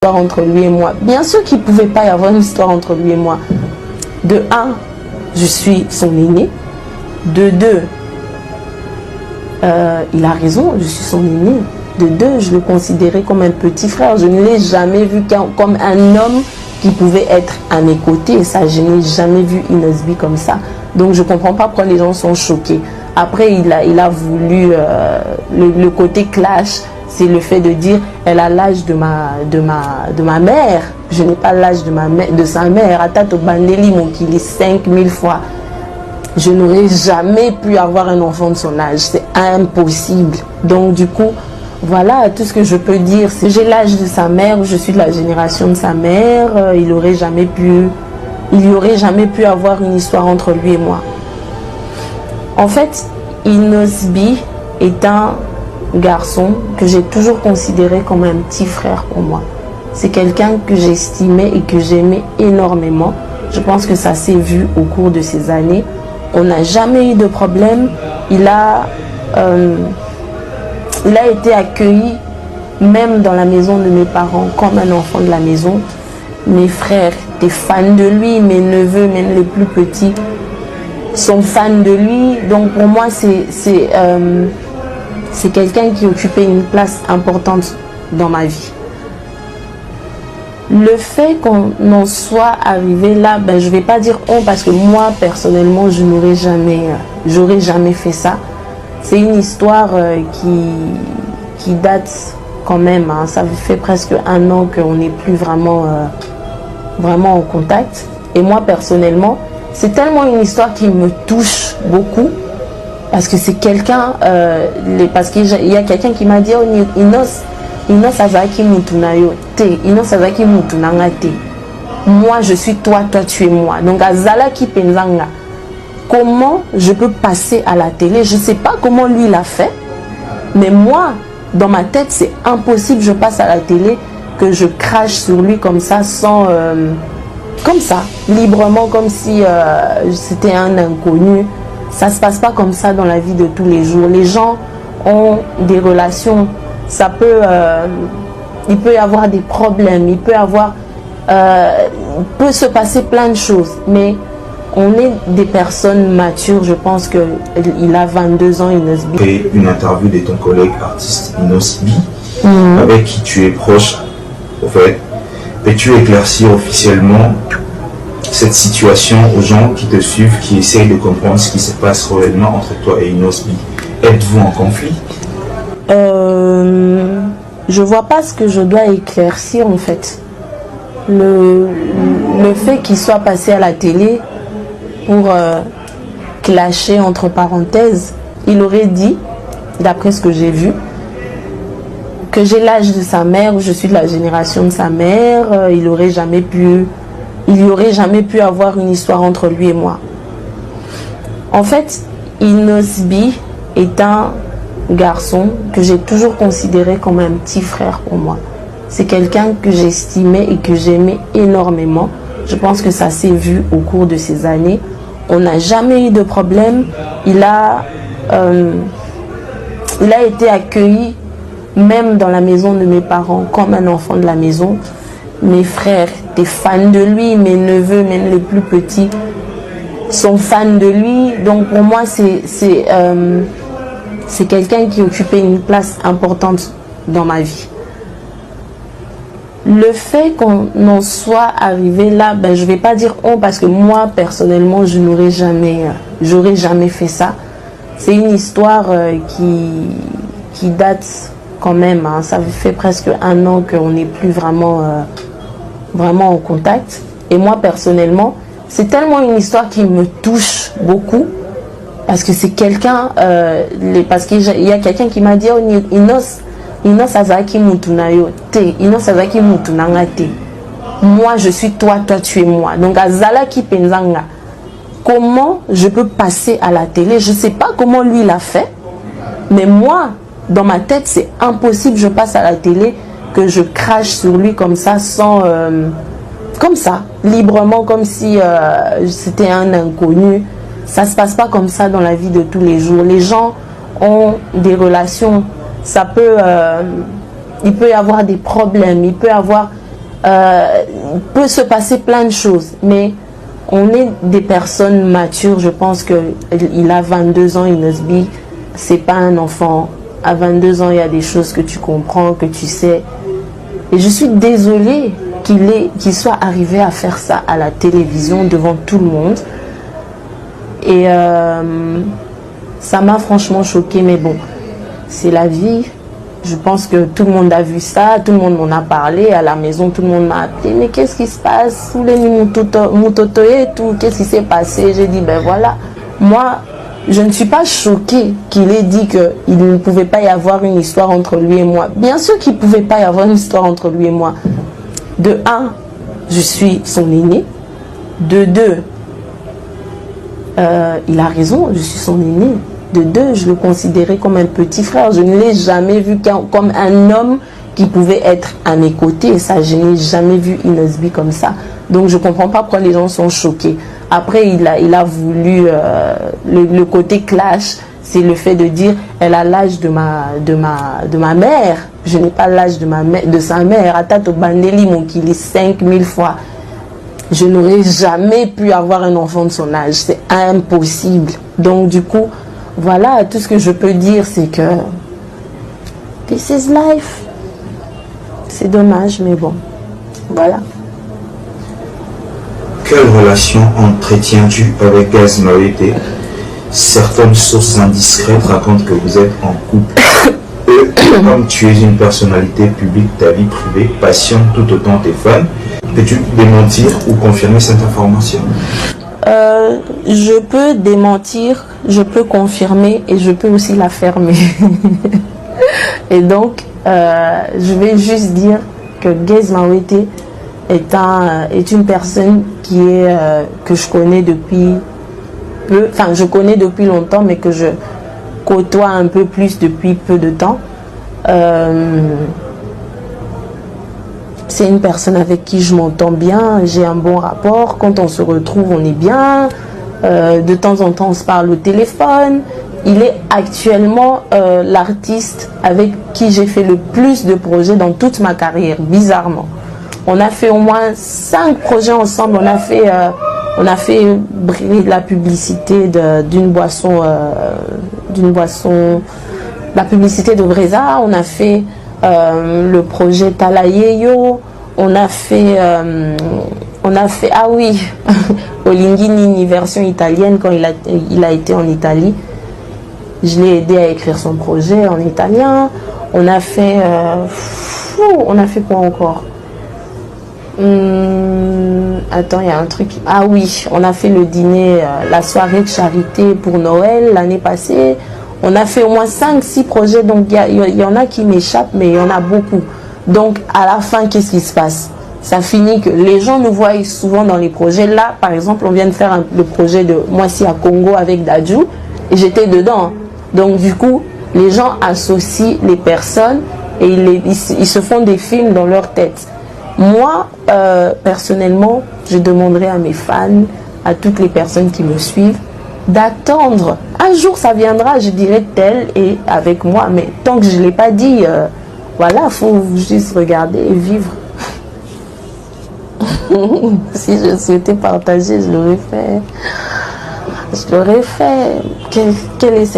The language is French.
histoire entre lui et moi. Bien sûr qu'il ne pouvait pas y avoir une histoire entre lui et moi. De un, je suis son aîné. De deux, il a raison, je suis son aîné. De deux, je le considérais comme un petit frère. Je ne l'ai jamais vu comme un homme qui pouvait être à mes côtés. Et ça, je n'ai jamais vu Inosbi comme ça. Donc, je ne comprends pas pourquoi les gens sont choqués. Après, il a voulu le côté clash. C'est le fait de dire elle a l'âge de ma mère. Je n'ai pas l'âge de sa mère. Atato Bandeli Mokili 5000 fois. Je n'aurais jamais pu avoir un enfant de son âge. C'est impossible. Donc du coup, voilà tout ce que je peux dire. C'est j'ai l'âge de sa mère, je suis de la génération de sa mère. Il n'y aurait jamais pu avoir une histoire entre lui et moi. En fait, Inosbi est un garçon que j'ai toujours considéré comme un petit frère pour moi. C'est quelqu'un que j'estimais et que j'aimais énormément. Je pense que ça s'est vu au cours de ces années. On n'a jamais eu de problème. Il a été accueilli même dans la maison de mes parents comme un enfant de la maison. Mes frères étaient fans de lui, mes neveux, même les plus petits, sont fans de lui. Donc pour moi, c'est quelqu'un qui occupait une place importante dans ma vie. Le fait qu'on en soit arrivé là, je ne vais pas dire on, parce que moi, personnellement, j'aurais jamais fait ça. C'est une histoire qui date quand même. Hein. Ça fait presque 1 an qu'on n'est plus vraiment en contact. Et moi, personnellement, c'est tellement une histoire qui me touche beaucoup. Parce que c'est quelqu'un, parce qu'il y a quelqu'un qui m'a dit, oh, Inos Azaki Mutunayo te, Inos Azaki Mutunanga te. Moi je suis toi, toi tu es moi. Donc Azalaki Penzanga. Comment je peux passer à la télé? Je ne sais pas comment lui l'a fait, mais moi, dans ma tête, c'est impossible. Je passe à la télé, que je crache sur lui comme ça, comme ça, librement, comme si c'était un inconnu. Ça ne se passe pas comme ça dans la vie de tous les jours. Les gens ont des relations. Il peut y avoir des problèmes, il peut se passer plein de choses, mais on est des personnes matures. Je pense qu'il a 22 ans, Inosbi. Et une interview de ton collègue artiste Inosbi, avec qui tu es proche, en fait. Peux-tu éclaircir officiellement cette situation aux gens qui te suivent, qui essayent de comprendre ce qui se passe réellement entre toi et Inosbi? Êtes-vous en conflit? Je vois pas ce que je dois éclaircir en fait. Le fait qu'il soit passé à la télé pour clasher entre parenthèses, il aurait dit, d'après ce que j'ai vu, que j'ai l'âge de sa mère, ou je suis de la génération de sa mère. Il n'y aurait jamais pu avoir une histoire entre lui et moi. En fait, Inosbi est un garçon que j'ai toujours considéré comme un petit frère pour moi. C'est quelqu'un que j'estimais et que j'aimais énormément. Je pense que ça s'est vu au cours de ces années. On n'a jamais eu de problème. Il a été accueilli même dans la maison de mes parents comme un enfant de la maison. Mes frères étaient fans de lui, mes neveux, même les plus petits, sont fans de lui. Donc pour moi, c'est quelqu'un qui occupait une place importante dans ma vie. Le fait qu'on en soit arrivé là, je ne vais pas dire on, parce que moi, personnellement, j'aurais jamais fait ça. C'est une histoire qui date quand même. Hein. Ça fait presque 1 an qu'on n'est plus vraiment en contact. Et moi, personnellement, c'est tellement une histoire qui me touche beaucoup. Parce que c'est quelqu'un, parce qu'il y a quelqu'un qui m'a dit, oh, Inos Azaki Mutunayo te, Inos Azaki Mutunanga te. Moi je suis toi, toi tu es moi. Donc Azalaki Penzanga. Comment je peux passer à la télé? Je ne sais pas comment lui l'a fait, mais moi, dans ma tête, c'est impossible. Je passe à la télé, que je crache sur lui comme ça, comme ça, librement, comme si c'était un inconnu. Ça ne se passe pas comme ça dans la vie de tous les jours. Les gens ont des relations. Il peut y avoir des problèmes. Il peut peut se passer plein de choses, mais on est des personnes matures. Je pense qu'il a 22 ans, Inosbi, c'est pas un enfant. À 22 ans, il y a des choses que tu comprends, que tu sais. Et je suis désolée qu'il soit arrivé à faire ça à la télévision devant tout le monde. Et ça m'a franchement choquée, mais bon, c'est la vie. Je pense que tout le monde a vu ça, tout le monde m'en a parlé à la maison, tout le monde m'a appelé. Mais qu'est-ce qui se passe? Tous les Mutotoye et tout, qu'est-ce qui s'est passé? J'ai dit, ben voilà, moi, je ne suis pas choquée qu'il ait dit qu'il ne pouvait pas y avoir une histoire entre lui et moi. Bien sûr qu'il ne pouvait pas y avoir une histoire entre lui et moi. De un, je suis son aîné. De deux, il a raison, je suis son aîné. De deux, je le considérais comme un petit frère. Je ne l'ai jamais vu comme un homme qui pouvait être à mes côtés. Et ça, je n'ai jamais vu Inosbi comme ça. Donc, je ne comprends pas pourquoi les gens sont choqués. Après, il a voulu... le côté clash, c'est le fait de dire elle a l'âge de ma mère. Je n'ai pas l'âge de sa mère. Atato Bandeli, mon qu'il est 5000 fois. Je n'aurais jamais pu avoir un enfant de son âge. C'est impossible. Donc, du coup... Voilà, tout ce que je peux dire, c'est que this is life. C'est dommage, mais bon, voilà. Quelle relation entretiens-tu avec Gaz Mawete? Certaines sources indiscrètes racontent que vous êtes en couple. Comme tu es une personnalité publique, ta vie privée passionne tout autant tes fans. Peux-tu démentir ou confirmer cette information? Je peux démentir, je peux confirmer et je peux aussi la fermer. Et donc, je vais juste dire que Gaz Mawete est une personne que je connais depuis peu, enfin je connais depuis longtemps, mais que je côtoie un peu plus depuis peu de temps. C'est une personne avec qui je m'entends bien, j'ai un bon rapport. Quand on se retrouve, on est bien. De temps en temps, on se parle au téléphone. Il est actuellement l'artiste avec qui j'ai fait le plus de projets dans toute ma carrière, bizarrement. On a fait au moins 5 projets ensemble. On a fait briller la publicité d'une boisson, la publicité de Breza. On a fait le projet Talayeyo. On a fait, ah oui, Olinghini, version italienne, quand il a été en Italie. Je l'ai aidé à écrire son projet en italien. On a fait quoi encore? Attends, il y a un truc. Ah oui, on a fait le dîner, la soirée de charité pour Noël l'année passée. On a fait au moins 5-6 projets, donc il y en a qui m'échappent, mais il y en a beaucoup. Donc à la fin, qu'est-ce qui se passe? Ça finit que les gens nous voient souvent dans les projets. Là, par exemple, on vient de faire le projet de Moissi à Congo avec Dadju, et j'étais dedans. Donc du coup, les gens associent les personnes et ils se font des films dans leur tête. Moi, personnellement, je demanderai à mes fans, à toutes les personnes qui me suivent, d'attendre. Un jour, ça viendra, je dirai tel et avec moi. Mais tant que je ne l'ai pas dit, voilà, il faut juste regarder et vivre. Si je souhaitais partager, je l'aurais fait. Je l'aurais fait. Quelle est cette